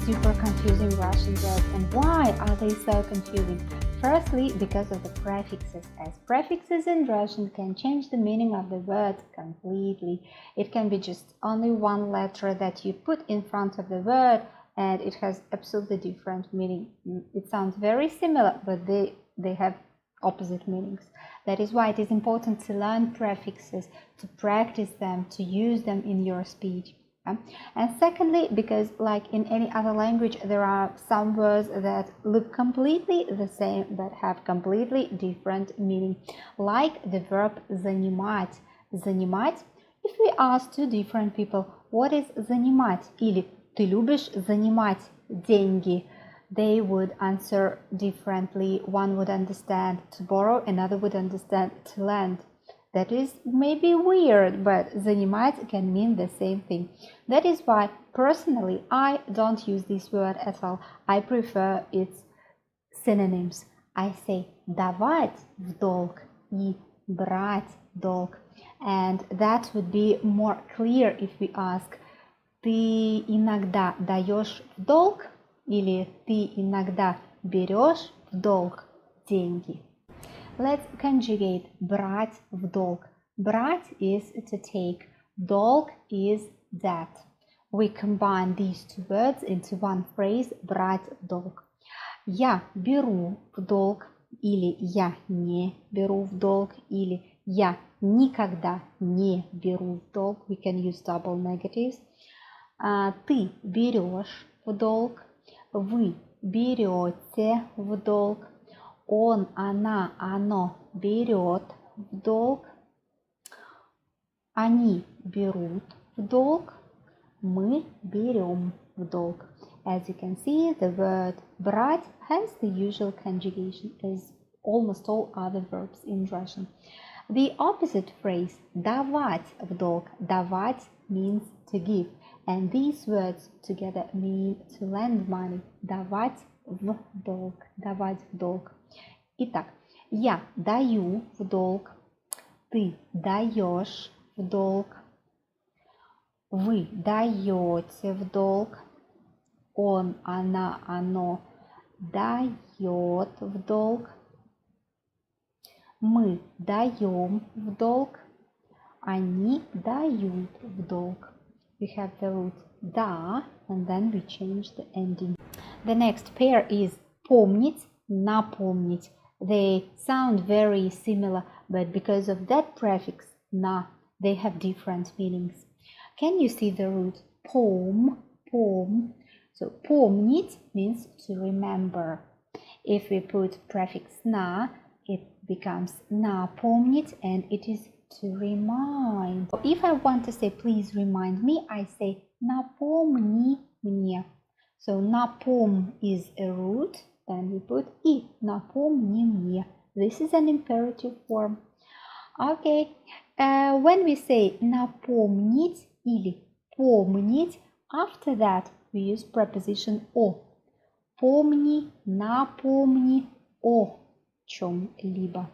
super confusing Russian words. And why are they so confusing? Firstly, because of the prefixes, as prefixes in Russian can change the meaning of the word completely. It can be just only one letter that you put in front of the word and it has absolutely different meaning. It sounds very similar, but they have opposite meanings. That is why it is important to learn prefixes, to practice them, to use them in your speech. And secondly, because like in any other language, there are some words that look completely the same but have completely different meaning, like the verb занимать. Занимать. If we ask two different people, what is занимать? Или ты любишь занимать деньги? They would answer differently. One would understand to borrow, another would understand to lend. That is maybe weird, but занимать can mean the same thing. That is why, personally, I don't use this word at all. I prefer its synonyms. I say давать в долг и брать долг. And that would be more clear if we ask ты иногда даешь в долг или ты иногда берешь в долг деньги. Let's conjugate брать в долг. Брать is to take. Долг is debt. We combine these two words into one phrase брать в долг. Я беру в долг или я не беру в долг или я никогда не беру в долг. We can use double negatives. Ты берешь в долг. Вы берете в долг. Он, она, оно берет в долг. Они берут в долг. Мы берем в долг. As you can see, the word брать has the usual conjugation as almost all other verbs in Russian. The opposite phrase давать в долг. Давать means to give. And these words together mean to lend money. Давать в долг. Давать в долг. Итак, я даю в долг, ты даешь в долг, вы даете в долг, он, она, оно дает в долг, мы даем в долг, они дают в долг. We have the root да, and then we change the ending. The next pair is помнить, напомнить. They sound very similar, but because of that prefix na, they have different meanings. Can you see the root пом? So помнить means to remember. If we put prefix na, it becomes напомнить, and it is to remind. So if I want to say please remind me, I say напомни мне. So напом is a root. Then we put и, напомни мне. This is an imperative form. Okay, when we say напомнить или помнить, after that we use preposition о. Помни, напомни о чем-либо.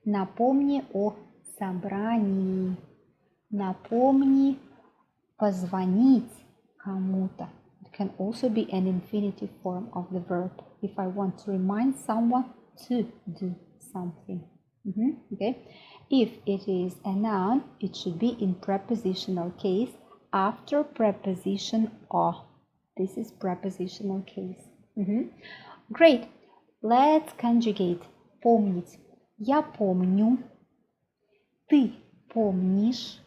Напомни о собрании. Напомни позвонить кому-то. Can also be an infinitive form of the verb if I want to remind someone to do something. Okay. If it is a noun, it should be in prepositional case after preposition o. This is prepositional case. Great. Let's conjugate. Помнить. Я помню. Ты помнишь.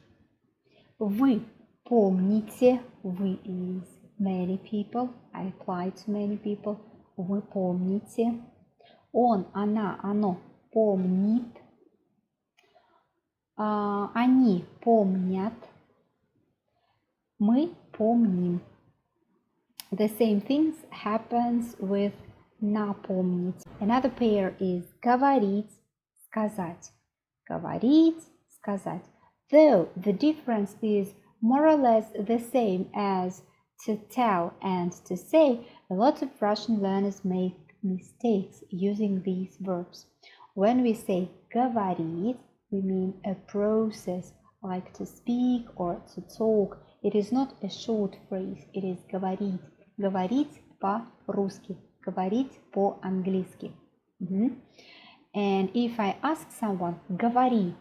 Вы помните. Вы is many people. I apply to many people. Вы помните. Он, она, оно помнит. Они помнят. Мы помним. The same things happens with напомнить. Another pair is говорить, сказать. Говорить, сказать. Though the difference is more or less the same as to tell and to say, a lot of Russian learners make mistakes using these verbs. When we say говорить, we mean a process, like to speak or to talk. It is not a short phrase, it is говорить. Говорить по-русски. Говорить по-английски. And if I ask someone, говори,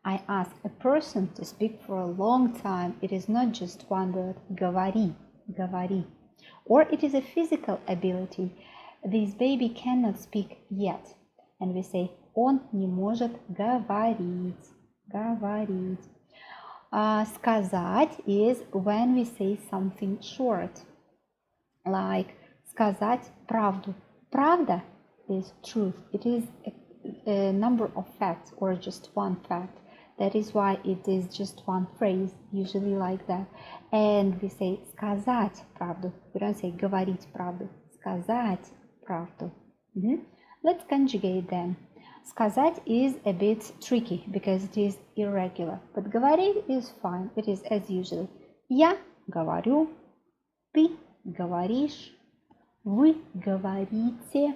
I ask a person to speak for a long time. It is not just one word. Говори, говори. Or it is a physical ability. This baby cannot speak yet. And we say, он не может говорить. Говорить. Сказать is when we say something short. Like сказать правду. Правда is truth. It is a number of facts or just one fact. That is why it is just one phrase, usually like that. And we say сказать правду. We don't say говорить правду. Сказать правду. Let's conjugate them. Сказать is a bit tricky because it is irregular. But говорить is fine. It is as usual. Я говорю. Ты говоришь. Вы говорите.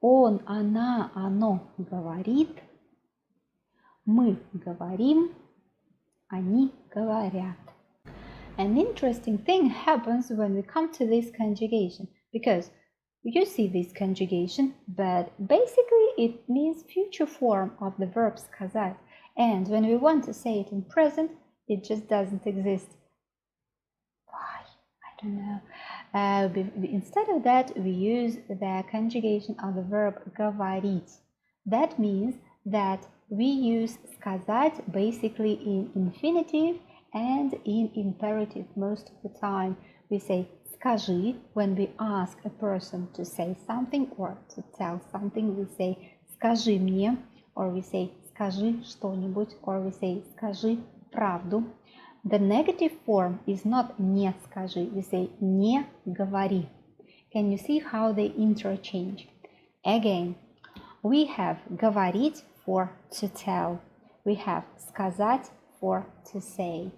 Он, она, оно говорит. Мы говорим. Они говорят. An interesting thing happens when we come to this conjugation because you see this conjugation, but basically it means future form of the verb сказать. And when we want to say it in present, it just doesn't exist. Why? I don't know. Instead of that, we use the conjugation of the verb говорить. That means that we use сказать basically in infinitive and in imperative most of the time. We say скажи when we ask a person to say something or to tell something. We say скажи мне, or we say скажи что-нибудь, or we say скажи правду. The negative form is not не скажи. We say не говори. Can you see how they interchange? Again, we have говорить for to tell. We have сказать for to say.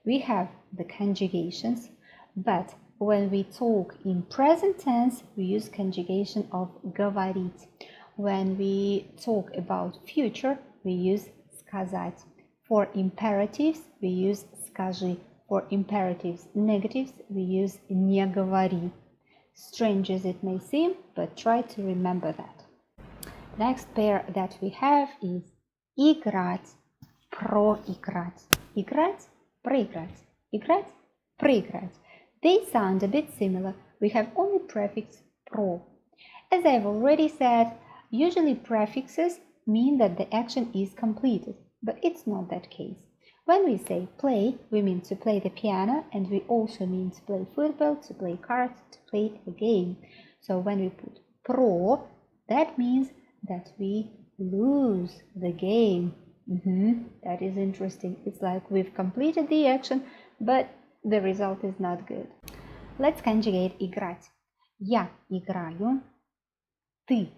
We have the conjugations, but when we talk in present tense, we use conjugation of говорить. When we talk about future, we use сказать. For imperatives, we use скажи. For imperatives negatives, we use не говори. Strange as it may seem, but try to remember that. Next pair that we have is играть, проиграть. Играть, проиграть. Играть, проиграть. They sound a bit similar. We have only prefix pro. As I've already said, usually prefixes mean that the action is completed, but it's not that case. When we say play, we mean to play the piano, and we also mean to play football, to play cards, to play a game. So when we put pro, that means that we lose the game. That is interesting. It's like we've completed the action, but the result is not good. Let's conjugate играть. Я играю. Ты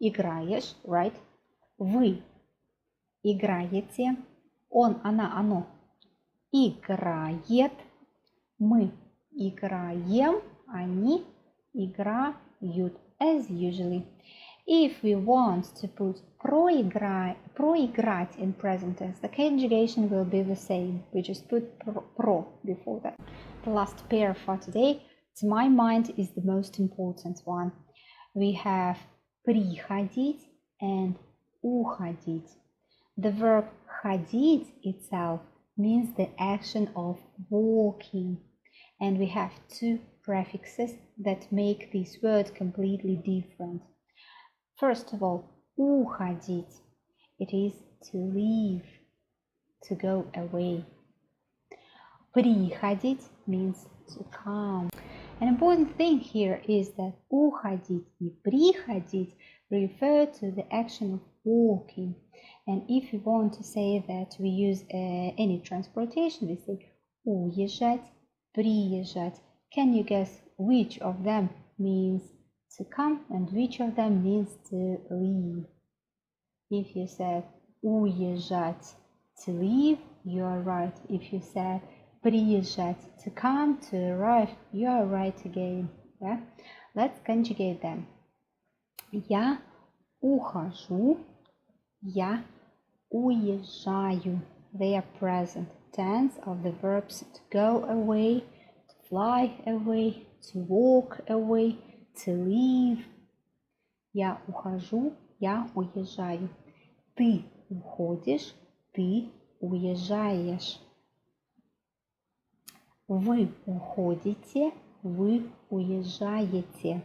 играешь, right? Вы играете. Он, она, оно играет. Мы играем. Они играют, as usually. If we want to put проиграть in present tense, the conjugation will be the same. We just put pro before that. The last pair for today, to my mind, is the most important one. We have приходить and уходить. The verb ходить itself means the action of walking. And we have two prefixes that make this word completely different. First of all, уходить. It is to leave, to go away. Приходить means to come. An important thing here is that уходить и приходить refer to the action of walking. And if you want to say that we use any transportation, we say уезжать, приезжать. Can you guess which of them means to come and which of them means to leave? If you said уезжать, to leave, you are right. If you said приезжать, to come, to arrive, you are right again. Yeah? Let's conjugate them. Я ухожу, я уезжаю. They are present tense of the verbs to go away, to fly away, to walk away, to leave. Я ухожу, я уезжаю. Ты уходишь, ты уезжаешь. Вы уходите, вы уезжаете.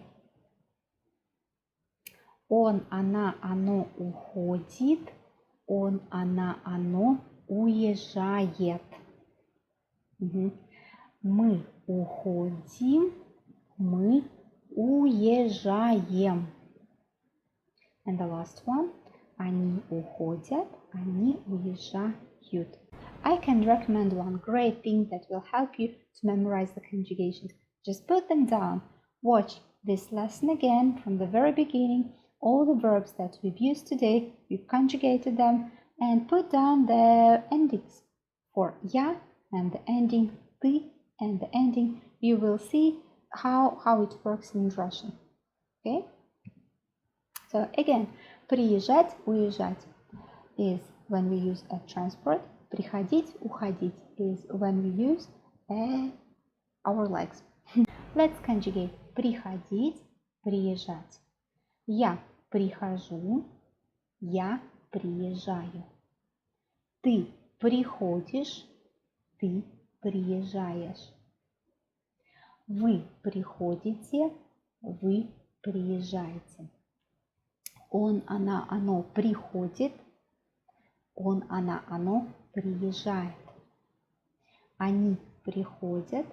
Он, она, оно уходит, он, она, оно уезжает. Мы уходим, мы уезжаем. And the last one. Они уходят, они уезжают. I can recommend one great thing that will help you to memorize the conjugations. Just put them down. Watch this lesson again from the very beginning. All the verbs that we've used today, we've conjugated them, and put down their endings. For я and the ending ты and the ending, you will see how it works in Russian. Okay? So again, приезжать, уезжать is when we use a transport. Приходить, уходить is when we use our legs. Let's conjugate. Приходить, приезжать. Я прихожу, я приезжаю. Ты приходишь, ты приезжаешь. Вы приходите, вы приезжаете. Он, она, оно приходит, он, она, оно приезжает. Они приходят,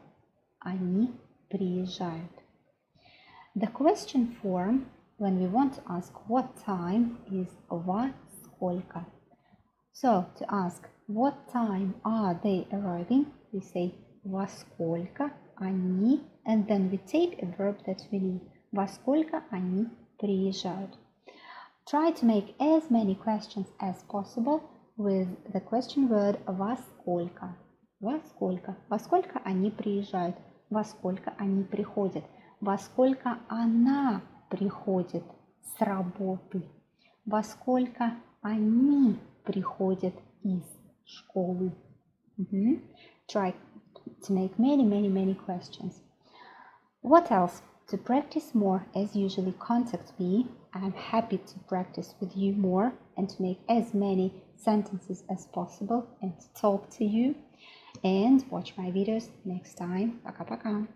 они приезжают. The question form, when we want to ask what time, is во сколько. So, to ask what time are they arriving, we say во сколько они, and then we take a verb that we need. Во сколько они приезжают. Try to make as many questions as possible with the question word во сколько. Во сколько. Во сколько они приезжают. Во сколько они приходят. Во сколько она приходит с работы. Во сколько они приходят из школы. Try to make many questions. What else? To practice more, as usually, contact me. I'm happy to practice with you more and to make as many sentences as possible and to talk to you. And watch my videos next time. Пока-пока.